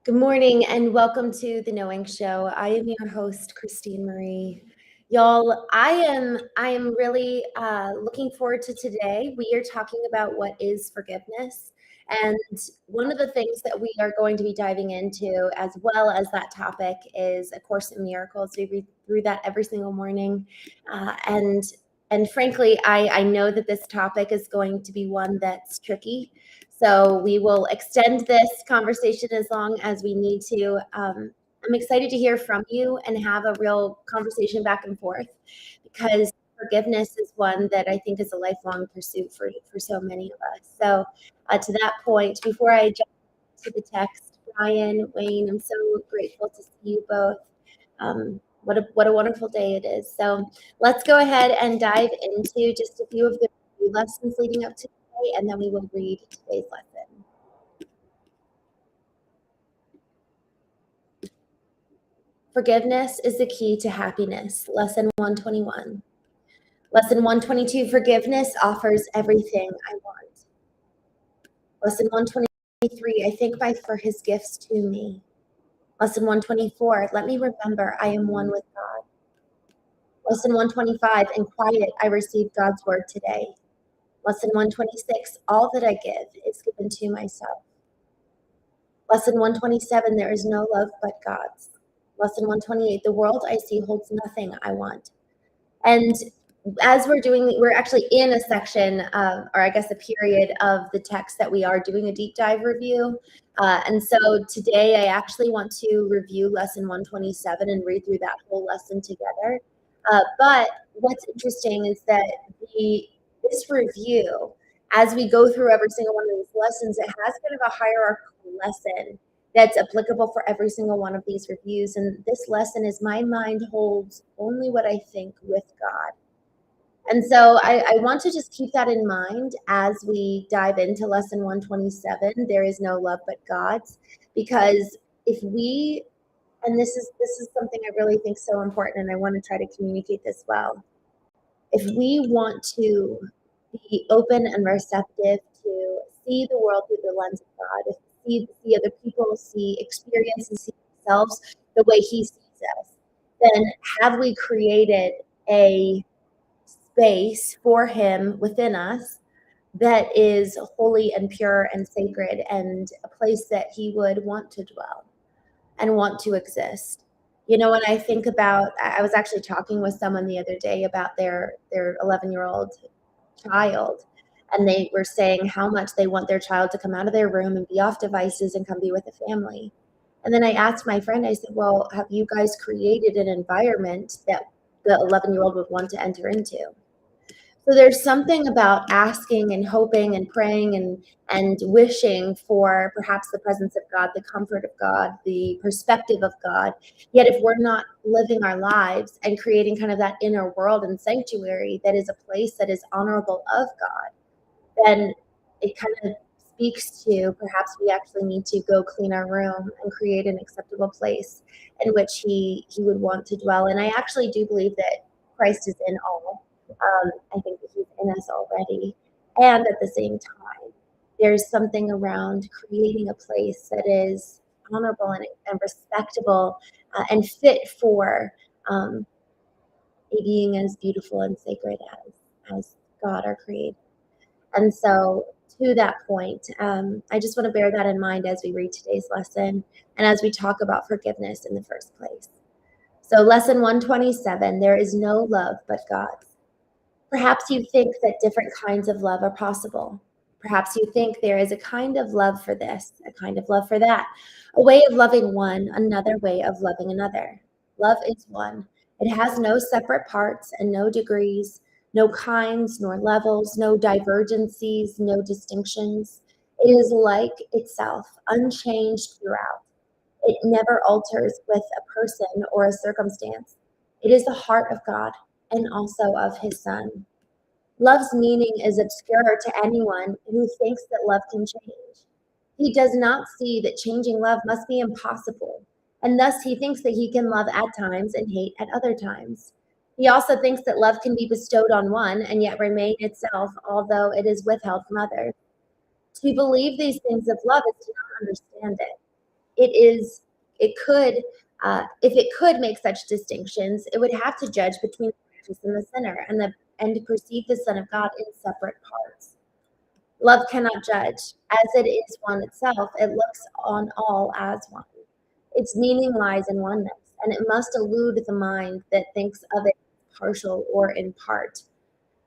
Good morning and welcome to the Knowing Show. I am your host, Christene Marie. Y'all, I am really looking forward to today. We are talking about what is forgiveness. And one of the things that we are going to be diving into, as well as that topic, is A Course in Miracles. We read through that every single morning. And frankly, I know that this topic is going to be one that's tricky. So we will extend this conversation as long as we need to. I'm excited to hear from you and have a real conversation back and forth, because forgiveness is one that I think is a lifelong pursuit for so many of us. So to that point, before I jump to the text, Brian, Wayne, I'm so grateful to see you both. What a wonderful day it is. So let's go ahead and dive into just a few of the lessons leading up to today, and then we will read today's lesson. Forgiveness is the key to happiness. Lesson 121. Lesson 122, forgiveness offers everything I want. Lesson 123, I thank God for his gifts to me. Lesson 124, let me remember I am one with God. Lesson 125, in quiet I receive God's word today. Lesson 126, all that I give is given to myself. Lesson 127, there is no love but God's. Lesson 128, the world I see holds nothing I want. And as we're actually in a section, or I guess a period of the text that we are doing a deep dive review. And so today I actually want to review lesson 127 and read through that whole lesson together. But what's interesting is that this review, as we go through every single one of these lessons, it has kind of a hierarchical lesson that's applicable for every single one of these reviews. And this lesson is my mind holds only what I think with God. And so I want to just keep that in mind as we dive into lesson 127, there is no love but God's, because if we, and this is something I really think is so important, and I want to try to communicate this well. If we want to be open and receptive to see the world through the lens of God, if see other people, see experiences, see ourselves the way he sees us, then have we created a space for him within us that is holy and pure and sacred, and a place that he would want to dwell and want to exist. You know, when I think about, I was actually talking with someone the other day about their 11-year-old child, and they were saying how much they want their child to come out of their room and be off devices and come be with a family. And then I asked my friend, I said, well, have you guys created an environment that the 11-year-old would want to enter into? So there's something about asking and hoping and praying and wishing for perhaps the presence of God, the comfort of God, the perspective of God. Yet if we're not living our lives and creating kind of that inner world and sanctuary that is a place that is honorable of God, then it kind of speaks to perhaps we actually need to go clean our room and create an acceptable place in which he would want to dwell. And I actually do believe that Christ is in all. I think that he's in us already. And at the same time, there's something around creating a place that is honorable and respectable and fit for a being as beautiful and sacred as God, our Creator. And so to that point, I just want to bear that in mind as we read today's lesson and as we talk about forgiveness in the first place. So lesson 127, there is no love but God's. Perhaps you think that different kinds of love are possible. Perhaps you think there is a kind of love for this, a kind of love for that, a way of loving one, another way of loving another. Love is one. It has no separate parts and no degrees, no kinds nor levels, no divergencies, no distinctions. It is like itself, unchanged throughout. It never alters with a person or a circumstance. It is the heart of God and also of his Son. Love's meaning is obscure to anyone who thinks that love can change. He does not see that changing love must be impossible, and thus he thinks that he can love at times and hate at other times. He also thinks that love can be bestowed on one and yet remain itself, although it is withheld from others. To believe these things of love is to not understand it. it could, if it could make such distinctions, it would have to judge between the righteous and the sinner, and to perceive the Son of God in separate parts. Love cannot judge. As it is one itself, it looks on all as one. Its meaning lies in oneness, and it must elude the mind that thinks of it partial or in part.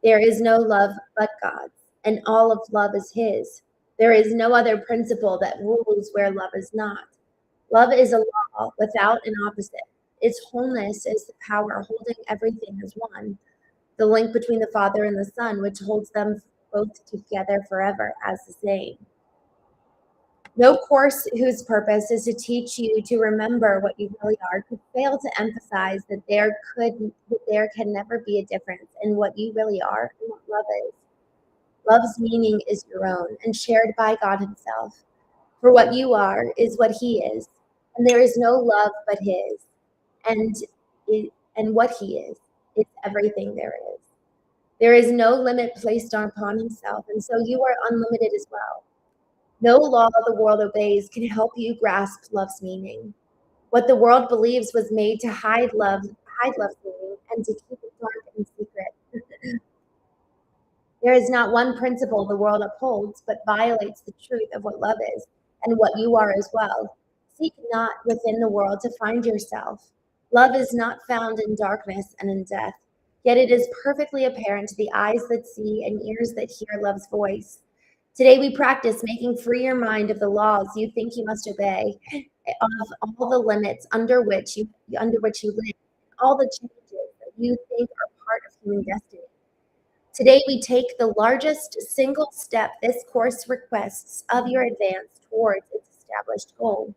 There is no love but God's, and all of love is His. There is no other principle that rules where love is not. Love is a law without an opposite. Its wholeness is the power holding everything as one, the link between the Father and the Son, which holds them both together forever as the same. No course whose purpose is to teach you to remember what you really are could fail to emphasize that there can never be a difference in what you really are and what love is. Love's meaning is your own and shared by God Himself. For what you are is what He is, and there is no love but His, and what He is everything there is. There is no limit placed upon Himself, and so you are unlimited as well. No law the world obeys can help you grasp love's meaning. What the world believes was made to hide love's meaning and to keep it dark and secret. There is not one principle the world upholds, but violates the truth of what love is and what you are as well. Seek not within the world to find yourself. Love is not found in darkness and in death, yet it is perfectly apparent to the eyes that see and ears that hear love's voice. Today we practice making free your mind of the laws you think you must obey, of all the limits under which you live, all the changes that you think are part of human destiny. Today we take the largest single step this course requests of your advance towards its established goal.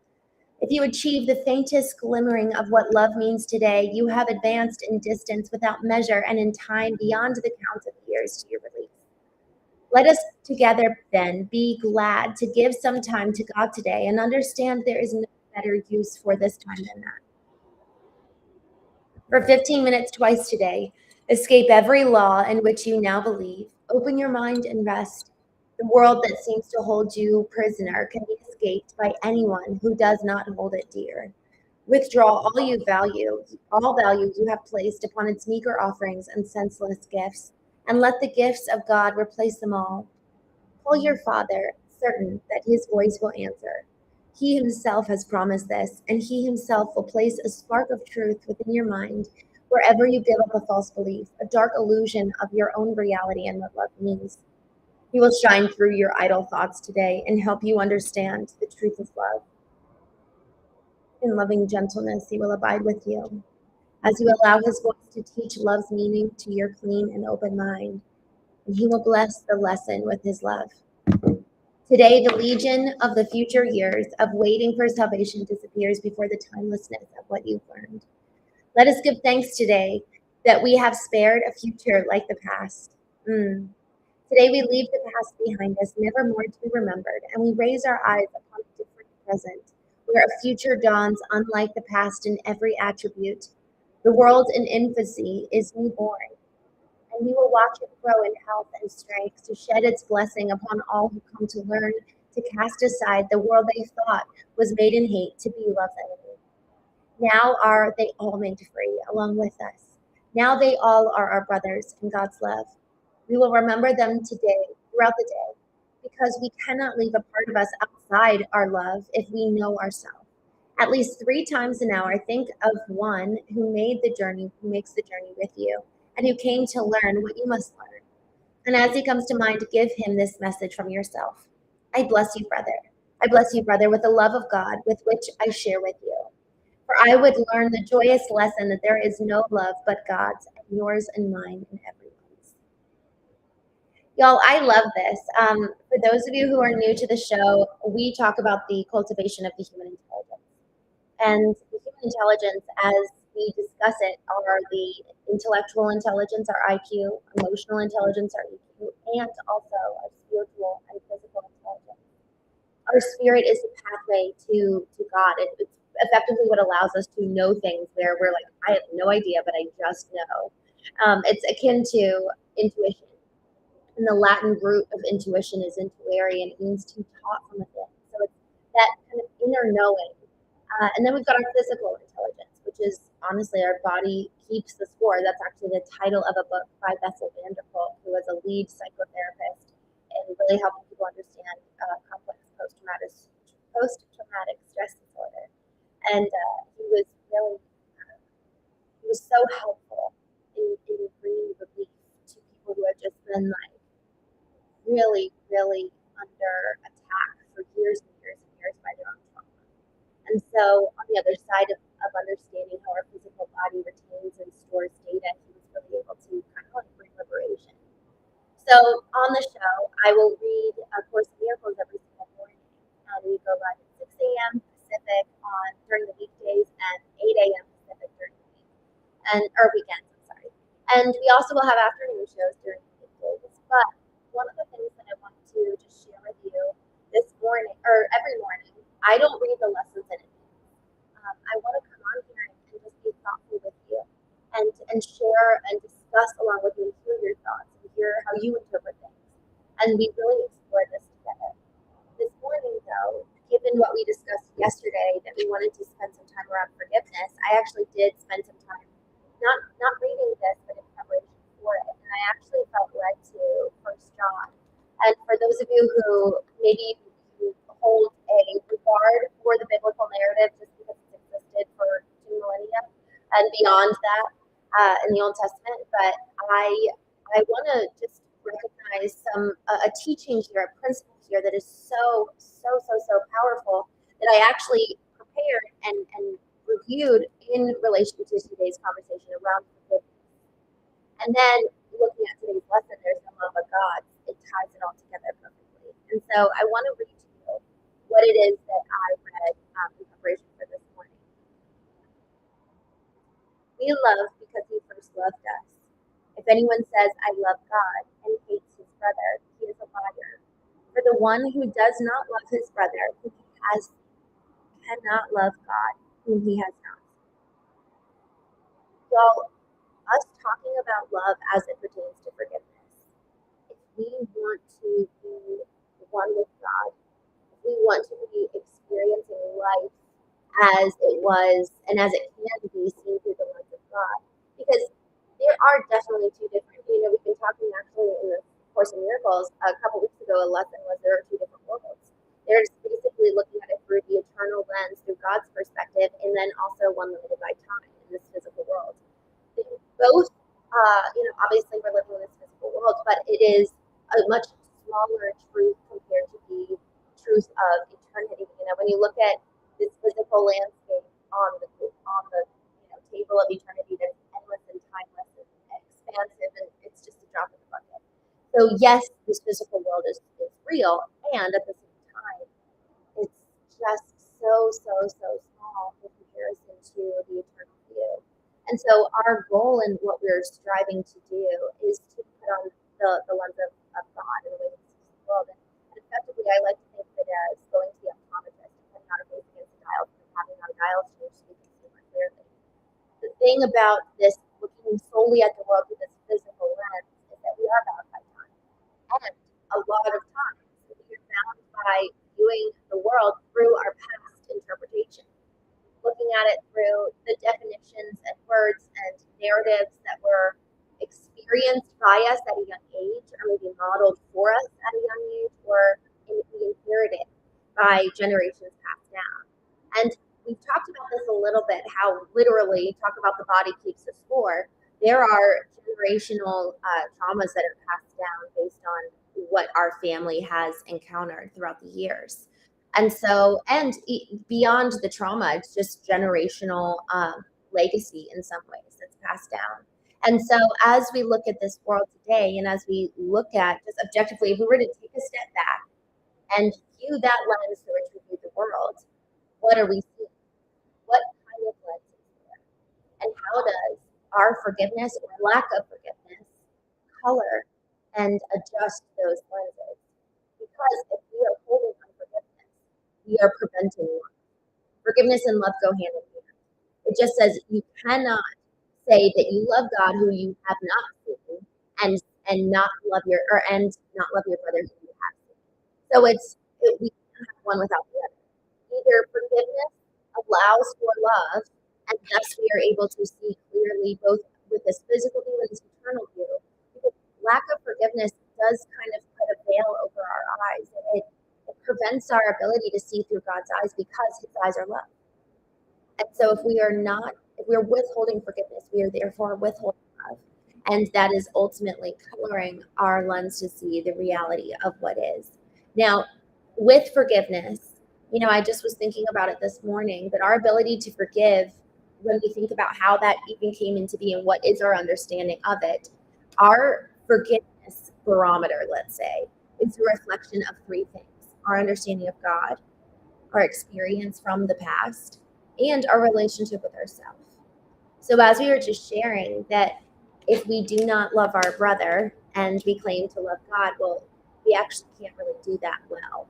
If you achieve the faintest glimmering of what love means today, you have advanced in distance without measure and in time beyond the count of years to your release. Let us together then be glad to give some time to God today and understand there is no better use for this time than that. For 15 minutes twice today, escape every law in which you now believe. Open your mind and rest. The world that seems to hold you prisoner can be escaped by anyone who does not hold it dear. Withdraw all value you have placed upon its meager offerings and senseless gifts, and let the gifts of God replace them all. Call your Father, certain that His voice will answer. He Himself has promised this, and He Himself will place a spark of truth within your mind wherever you give up a false belief, a dark illusion of your own reality and what love means. He will shine through your idle thoughts today and help you understand the truth of love. In loving gentleness, He will abide with you as you allow His voice to teach love's meaning to your clean and open mind, and He will bless the lesson with His love. Today, the legion of the future years of waiting for salvation disappears before the timelessness of what you've learned. Let us give thanks today that we have spared a future like the past. Today, we leave the past behind us, never more to be remembered, and we raise our eyes upon a different present, where a future dawns unlike the past in every attribute. The world in infancy is newborn, and we will watch it grow in health and strength to shed its blessing upon all who come to learn to cast aside the world they thought was made in hate to be love's enemy. Now are they all made free along with us. Now they all are our brothers in God's love. We will remember them today, throughout the day, because we cannot leave a part of us outside our love if we know ourselves. At least 3 times an hour, think of one who made the journey, who makes the journey with you, and who came to learn what you must learn. And as he comes to mind, give him this message from yourself. I bless you, brother. I bless you, brother, with the love of God, with which I share with you. For I would learn the joyous lesson that there is no love but God's, and yours and mine and everyone's. Y'all, I love this. For those of you who are new to the show, we talk about the cultivation of the human intelligence. And the human intelligence, as we discuss it, are the intellectual intelligence, our IQ, emotional intelligence, our EQ, and also our spiritual and physical intelligence. Our spirit is the pathway to God. It's effectively what allows us to know things where we're like, I have no idea, but I just know. It's akin to intuition. And the Latin root of intuition is intuere, and it means to be taught from within. So it's that kind of inner knowing And then we've got our physical intelligence, which is honestly our body keeps the score. That's actually the title of a book by Bessel van der Kolk, who was a lead psychotherapist and really helping people understand complex post-traumatic stress disorder. And he was really, he was so helpful in bringing relief to people who had just been like really, really under attack for years and years and years by their own trauma. And so on the other side of understanding how our physical body retains and stores data, he was really able to kind of like bring liberation. So on the show, I will read A Course in Miracles every single morning. And we go live at 6 a.m. Pacific during the weekdays and 8 a.m. Pacific during the week. Or weekends, I'm sorry. And we also will have afternoon shows during the weekdays. But one of the things that I want to just share with you this morning, or every morning, I don't read the lessons in advance. I want to come on here and just be thoughtful with you and share and discuss along with you and hear your thoughts and hear how you interpret things. And we really explore this together. This morning, though, given what we discussed yesterday, that we wanted to spend some time around forgiveness, I actually did spend some time not reading this, but in preparation for it. And I actually felt led to First John. And for those of you who maybe you hold a regard for the biblical narrative just because it's existed for 2 millennia and beyond that in the Old Testament, but I want to just recognize a teaching here, a principle here that is so powerful that I actually prepared and reviewed in relation to today's conversation around forgiveness. And then looking at today's lesson, there's the love of God. It ties it all together perfectly. And so I want to read to you what it is that I read in preparation for this morning. We love because he first loved us. If anyone says, I love God, and hates his brother, he is a liar. For the one who does not love his brother, whom he has, cannot love God, whom he has not. So, us talking about love as it pertains to forgiveness, if we want to be one with God, if we want to be experiencing life as it was and as it can be seen through the lens of God, because there are definitely two different, we've been talking actually in the Course in Miracles a couple weeks ago, a lesson was there are two different worlds. There's basically looking at it through the eternal lens, through God's perspective, and then also one limited by time in this physical world. Both, obviously we're living in this physical world, but it is a much smaller truth compared to the truth of eternity. When you look at this physical landscape on the table of eternity that's endless and timeless and expansive, and it's just a drop in the bucket. So yes, this physical world is real, and at the same time, it's just so small in comparison to the eternal view. And so our goal and what we're striving to do is to put on the lens of God in the way that we see the world. And effectively, I like to think of it as going to the optometrist and putting on a face against the dial and having our dials changed so we can see more clearly. The thing about this looking solely at the world through this physical lens is that we are bound by time. And a lot of times we are bound by viewing the world through our past interpretation, looking at it through the definitions and words and narratives that were experienced by us at a young age, or maybe modeled for us at a young age, or we inherited by generations passed down. And we've talked about this a little bit, how literally talk about the body keeps the score. There are generational traumas that are passed down based on what our family has encountered throughout the years. And so, beyond the trauma, it's just generational legacy in some ways that's passed down. And so as we look at this world today, and as we look at just objectively, if we were to take a step back and view that lens through which we view the world, what are we seeing? What kind of lens is there? And how does our forgiveness or lack of forgiveness color and adjust those lenses? Because if we are holding unforgiveness, we are preventing love. Forgiveness and love go hand in hand. It just says you cannot say that you love God who you have not seen and not love your brother who you have seen. So we can't have one without the other. Either forgiveness allows for love, and thus we are able to see clearly both with this physical view and this eternal view. Because lack of forgiveness does kind of put a veil over our eyes. It prevents our ability to see through God's eyes because his eyes are love. And so if we're withholding forgiveness, we are therefore withholding love. And that is ultimately coloring our lens to see the reality of what is. Now, with forgiveness, I just was thinking about it this morning, but our ability to forgive, when we think about how that even came into being, what is our understanding of it, our forgiveness barometer, let's say, is a reflection of three things: our understanding of God, our experience from the past, and our relationship with ourselves. So, as we were just sharing, that if we do not love our brother and we claim to love God, well, we actually can't really do that well.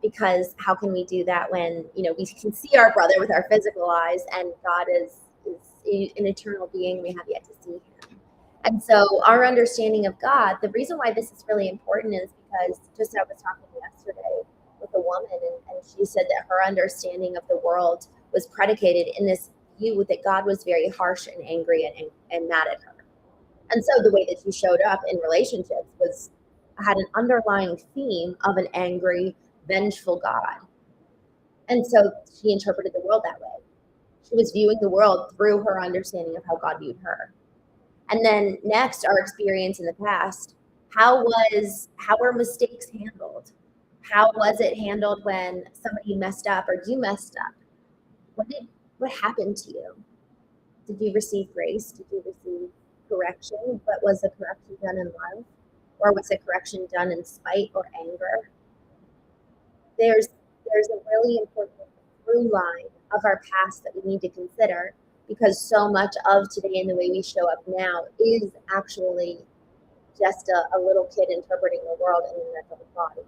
Because how can we do that when we can see our brother with our physical eyes, and God is an eternal being, we have yet to see him. And so our understanding of God, the reason why this is really important is because just I was talking yesterday with a woman, and she said that her understanding of the world was predicated in this view that God was very harsh and angry and mad at her. And so the way that she showed up in relationships had an underlying theme of an angry, vengeful God. And so she interpreted the world that way. She was viewing the world through her understanding of how God viewed her. And then next, our experience in the past. How were mistakes handled? How was it handled when somebody messed up or you messed up? What happened to you? Did you receive grace? Did you receive correction? But was the correction done in love? Or was the correction done in spite or anger? There's a really important through line of our past that we need to consider, because so much of today and the way we show up now is actually just a little kid interpreting the world in an adult body.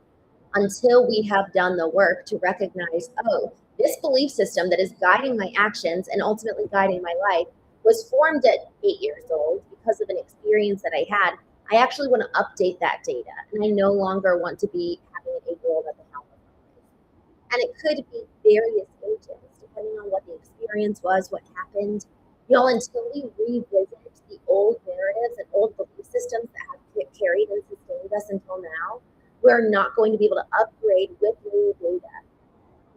Until we have done the work to recognize, oh, this belief system that is guiding my actions and ultimately guiding my life was formed at 8 years old because of an experience that I had. I actually want to update that data, and I no longer want to be having an 8-year-old at the helm of my life. And it could be various ages, depending on what the experience was, what happened. Until we revisit the old narratives and old belief systems that have carried and sustained us until now, we're not going to be able to upgrade with new data.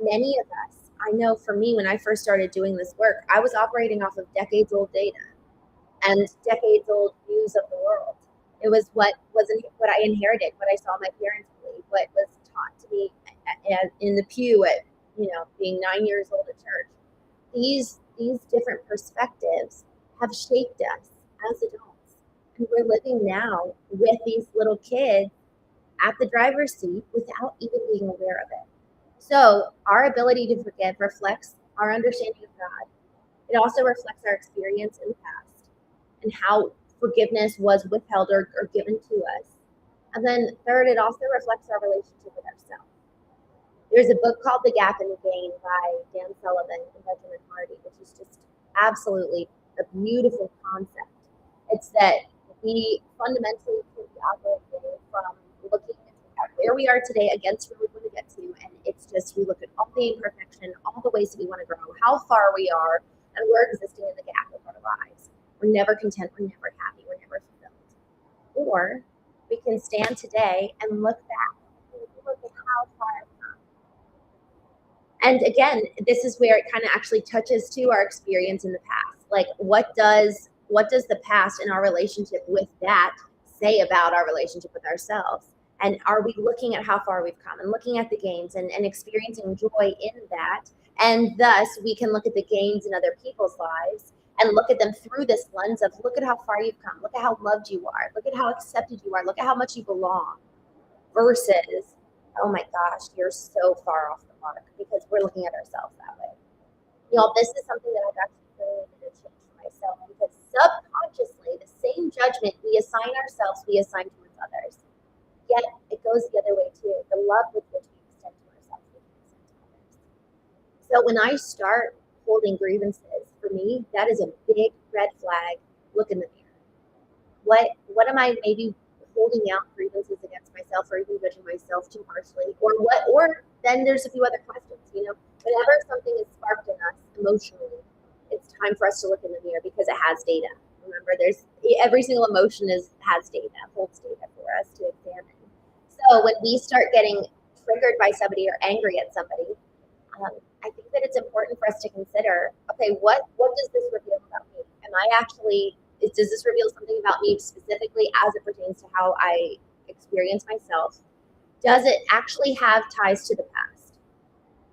Many of us, I know for me, when I first started doing this work, I was operating off of decades old data and decades old views of the world. It was what I inherited, what I saw my parents believe, what was taught to me in the pew at being 9 years old at church. These different perspectives have shaped us as adults, and we're living now with these little kids at the driver's seat without even being aware of it. So our ability to forgive reflects our understanding of God. It also reflects our experience in the past and how forgiveness was withheld or given to us. And then third, it also reflects our relationship with ourselves. There's a book called The Gap and the Gain by Dan Sullivan and Benjamin Hardy, which is just absolutely a beautiful concept. It's that we fundamentally can be operating from looking at where we are today against where we want to get to, and it's just we look at all the imperfection, all the ways that we want to grow, how far we are, and we're existing in the gap of our lives. We're never content, we're never happy, we're never fulfilled. Or we can stand today and look back and look at how far I've come. And again, this is where it kind of actually touches to our experience in the past. Like, what does the past and our relationship with that say about our relationship with ourselves? And are we looking at how far we've come and looking at the gains and experiencing joy in that? And thus, we can look at the gains in other people's lives and look at them through this lens of, look at how far you've come. Look at how loved you are. Look at how accepted you are. Look at how much you belong. Versus, oh my gosh, you're so far off the mark, because we're looking at ourselves that way. This is something that I've actually really needed to change for myself, because subconsciously, the same judgment we assign ourselves, we assign towards others. Yet it goes the other way too. The love with which we extend to ourselves, we can extend to others. So when I start holding grievances, for me, that is a big red flag. Look in the mirror. What am I maybe holding out grievances against myself, or even judging myself too harshly, or then there's a few other questions. Whenever something is sparked in us emotionally, it's time for us to look in the mirror because it has data. Remember, there's every single emotion has data, holds data for us to examine. So when we start getting triggered by somebody or angry at somebody, I think that it's important for us to consider, okay, what does this reveal about me? Am I actually, does this reveal something about me specifically as it pertains to how I experience myself? Does it actually have ties to the past?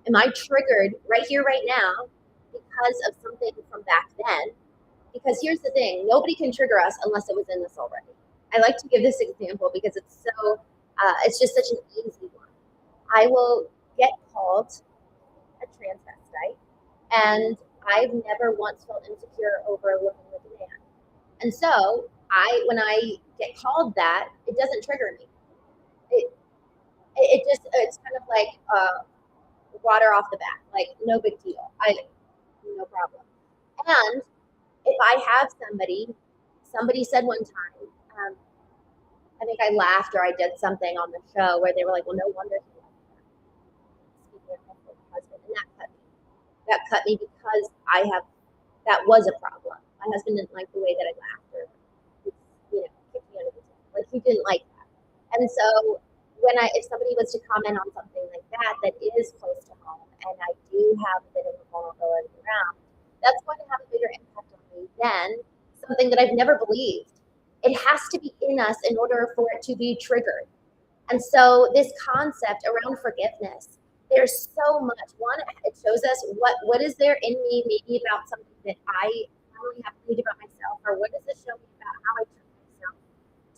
Am I triggered right here, right now, because of something from back then? Because here's the thing, nobody can trigger us unless it was in us already. I like to give this example because it's just such an easy one. I will get called a transvestite, and I've never once felt insecure over looking like a man. And so when I get called that, it doesn't trigger me. It's kind of like water off the back, like no big deal. No problem. And if I have somebody said one time, I think I laughed or I did something on the show where they were like, "Well, no wonder he left that." Speaking of my husband, and that cut me. That cut me because that was a problem. My husband didn't like the way that I laughed or kicked me under the table. Like he didn't like that. And so if somebody was to comment on something like that is close to home, and I do have a bit of a vulnerability around, that's going to have a bigger impact on me than something that I've never believed. It has to be in us in order for it to be triggered. And so this concept around forgiveness, there's so much. One, it shows us what is there in me, maybe about something that I really have believed about myself, or what does this show me about how I treat myself?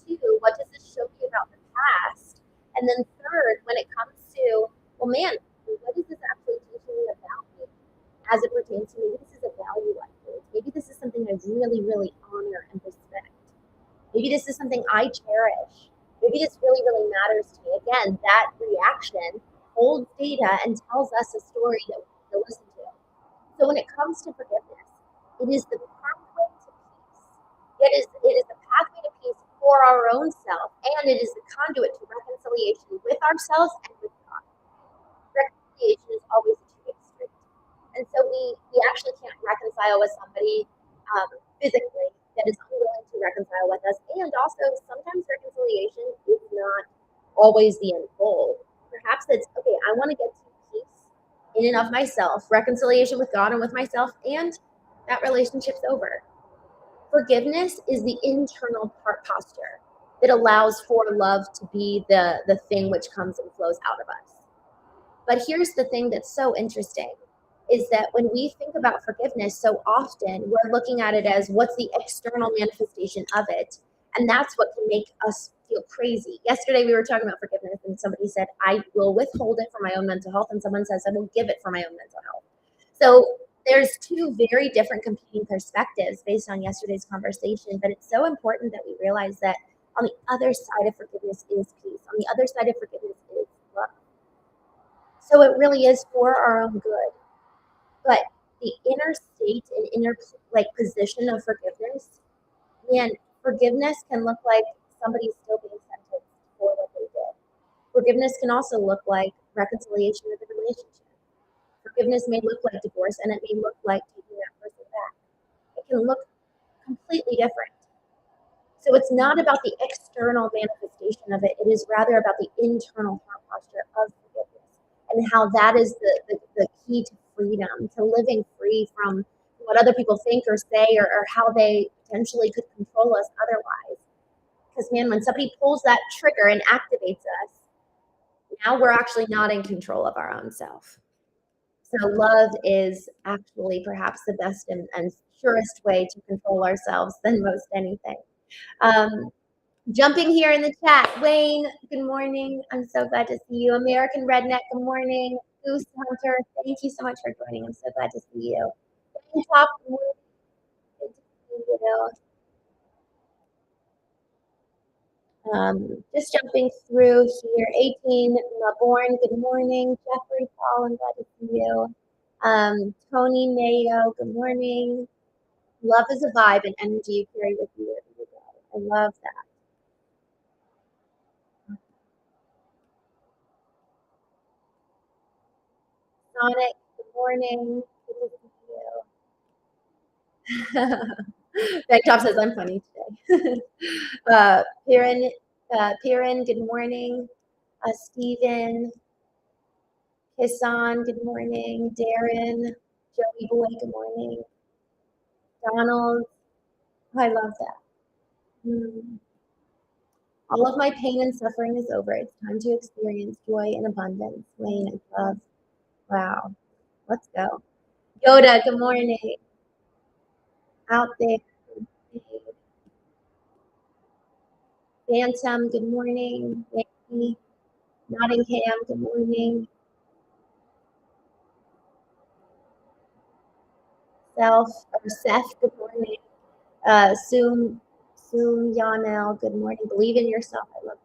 Two, what does this show me about the past? And then third, when it comes to, well, man, what is this actually teaching me about me as it pertains to maybe this is a value I hold. Maybe this is something I really, really honor and respect. Maybe this is something I cherish. Maybe this really, really matters to me. Again, that reaction holds data and tells us a story that we need to listen to. So when it comes to forgiveness, it is the pathway to peace. It is the pathway to peace for our own self, and it is the conduit to reconciliation with ourselves and with God. Reconciliation is always a two-way street. And so we actually can't reconcile with somebody physically that is unwilling to reconcile with us. And also, sometimes reconciliation is not always the end goal. Perhaps it's, okay, I want to get to peace in and of myself, reconciliation with God and with myself, and that relationship's over. Forgiveness is the internal posture that allows for love to be the thing which comes and flows out of us. But here's the thing that's so interesting is that when we think about forgiveness, so often we're looking at it as what's the external manifestation of it. And that's what can make us feel crazy. Yesterday we were talking about forgiveness and somebody said, I will withhold it for my own mental health. And someone says, I will give it for my own mental health. So there's two very different competing perspectives based on yesterday's conversation. But it's so important that we realize that on the other side of forgiveness is peace. On the other side of forgiveness is love. So it really is for our own good. But the inner state and inner position of forgiveness, man, forgiveness can look like somebody still being sentenced for what they did. Forgiveness can also look like reconciliation of the relationship. Forgiveness may look like divorce, and it may look like taking that person back. It can look completely different. So it's not about the external manifestation of it. It is rather about the internal heart posture of forgiveness and how that is the key to freedom, to living free from what other people think or say or how they potentially could control us otherwise. Because, man, when somebody pulls that trigger and activates us, now we're actually not in control of our own self. So love is actually perhaps the best and surest way to control ourselves than most anything. Jumping here in the chat, Wayne, good morning. I'm so glad to see you. American Redneck, good morning. Goose Hunter, thank you so much for joining. I'm so glad to see you. Top, good morning. Good to see you. Just jumping through here. 18, Born, good morning. Jeffrey Paul, I'm glad to see you. Tony Mayo, good morning. Love is a vibe and energy you carry with you wherever you go. I love that. Sonic, good morning. Good to see you. Beck Top says I'm funny today. Piran, good morning. Stephen, Hassan, good morning. Darren, Joey Boy, good morning. Donald, I love that. All of my pain and suffering is over. It's time to experience joy and abundance. Wayne, I love. Wow. Let's go. Yoda, good morning. Out there. Phantom, good morning. Nancy, Nottingham, good morning. Seth, good morning. Soon Yanel, good morning. Believe in yourself. I love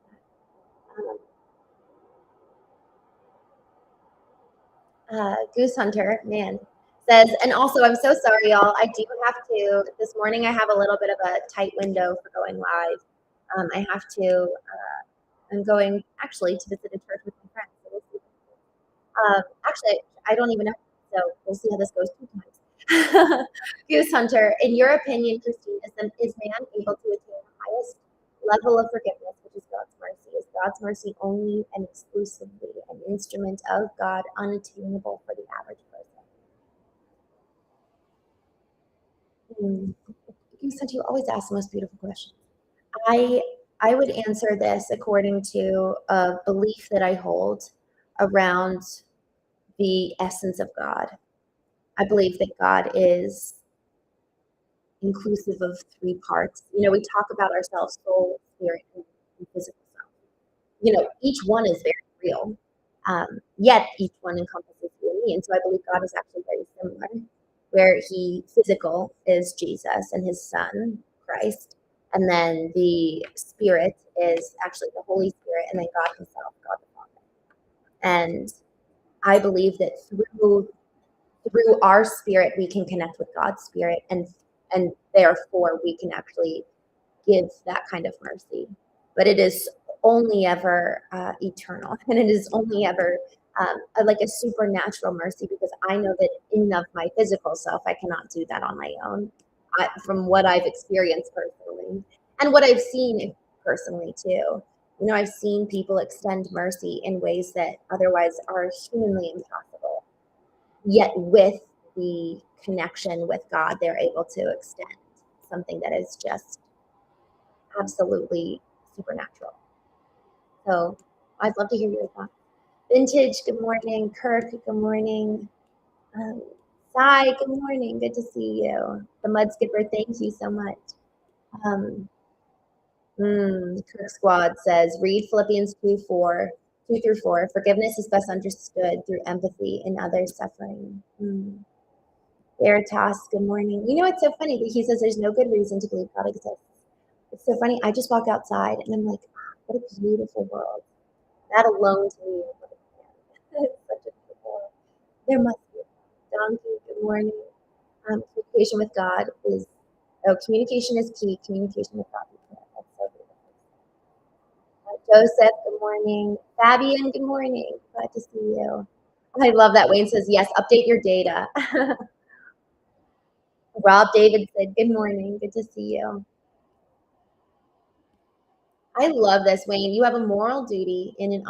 that. Goose Hunter, man, says, and also I'm so sorry, y'all. I do have to, this morning I have a little bit of a tight window for going live. I have to, I'm going actually to visit a church with my friends. So we'll see. Actually, I don't even know. So we'll see how this goes 2 times. Goose Hunter, in your opinion, Christine, is man able to attain the highest level of forgiveness, which is God's mercy? Is God's mercy only and exclusively an instrument of God, unattainable for the average person? Goose Hunter, you always ask the most beautiful questions. I would answer this according to a belief that I hold around the essence of God. I believe that God is inclusive of 3 parts. We talk about ourselves, soul, spirit, and physical self. Each one is very real, yet each one encompasses you and me. And so I believe God is actually very similar, where physical is Jesus and his son, Christ. And then the spirit is actually the Holy Spirit, and then God himself, God the Father. And I believe that through our spirit, we can connect with God's spirit, and therefore we can actually give that kind of mercy. But it is only ever eternal, and it is only ever like a supernatural mercy, because I know that in of my physical self, I cannot do that on my own. From what I've experienced personally, and what I've seen personally too. I've seen people extend mercy in ways that otherwise are humanly impossible. Yet with the connection with God, they're able to extend something that is just absolutely supernatural. So I'd love to hear your thoughts. Vintage, good morning. Kirk, good morning. Sai, good morning. Good to see you. The Mud Skipper, thank you so much. Kirk Squad says, read Philippians 2 through 4. Forgiveness is best understood through empathy in others' suffering. Veritas, good morning. It's so funny that he says there's no good reason to believe God exists. It's so funny. I just walk outside and I'm like, what a beautiful world. That alone to me is it's such a beautiful world. There must be. Donkey, good morning. Communication with God communication is key. Communication with God. That's so beautiful. Joseph, good morning. Fabian, good morning. Glad to see you. I love that Wayne says, yes, update your data. Rob David said, good morning. Good to see you. I love this, Wayne. You have a moral duty and an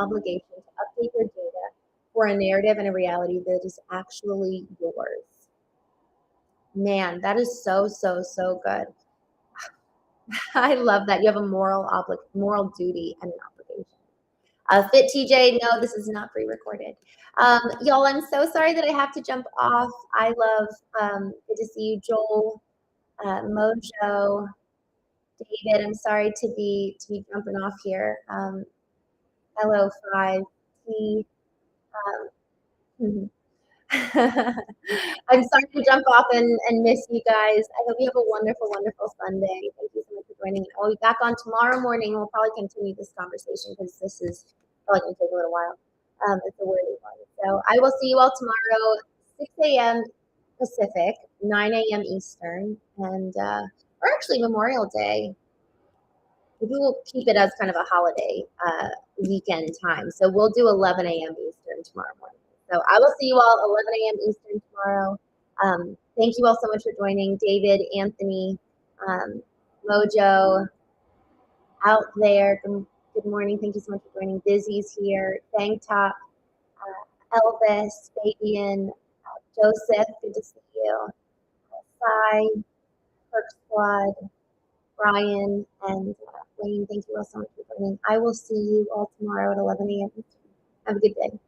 obligation to update your data for a narrative and a reality that is actually yours. Man, that is so, so, so good. I love that. You have a moral duty and an obligation. Fit TJ, no, this is not pre-recorded. Y'all, I'm so sorry that I have to jump off. I love, good to see you, Joel, Mojo, David. I'm sorry to be jumping off here. Hello, 5T. I'm sorry to jump off and miss you guys. I hope you have a wonderful, wonderful Sunday. Thank you so much for joining. I'll be back on tomorrow morning. We'll probably continue this conversation because this is probably going to take a little while. It's a worthy one. So I will see you all tomorrow, 6 a.m. Pacific, 9 a.m. Eastern, and or actually Memorial Day. Maybe we'll keep it as kind of a holiday weekend time. So we'll do 11 a.m. Eastern tomorrow morning. So I will see you all 11 a.m. Eastern tomorrow. Thank you all so much for joining. David, Anthony, Mojo, out there. Good morning. Thank you so much for joining. Busy's here. Bang Top, Elvis, Fabian, Joseph. Good to see you. Sai, Perk Squad, Brian, and Wayne. Thank you all so much for joining. I will see you all tomorrow at 11 a.m. Have a good day.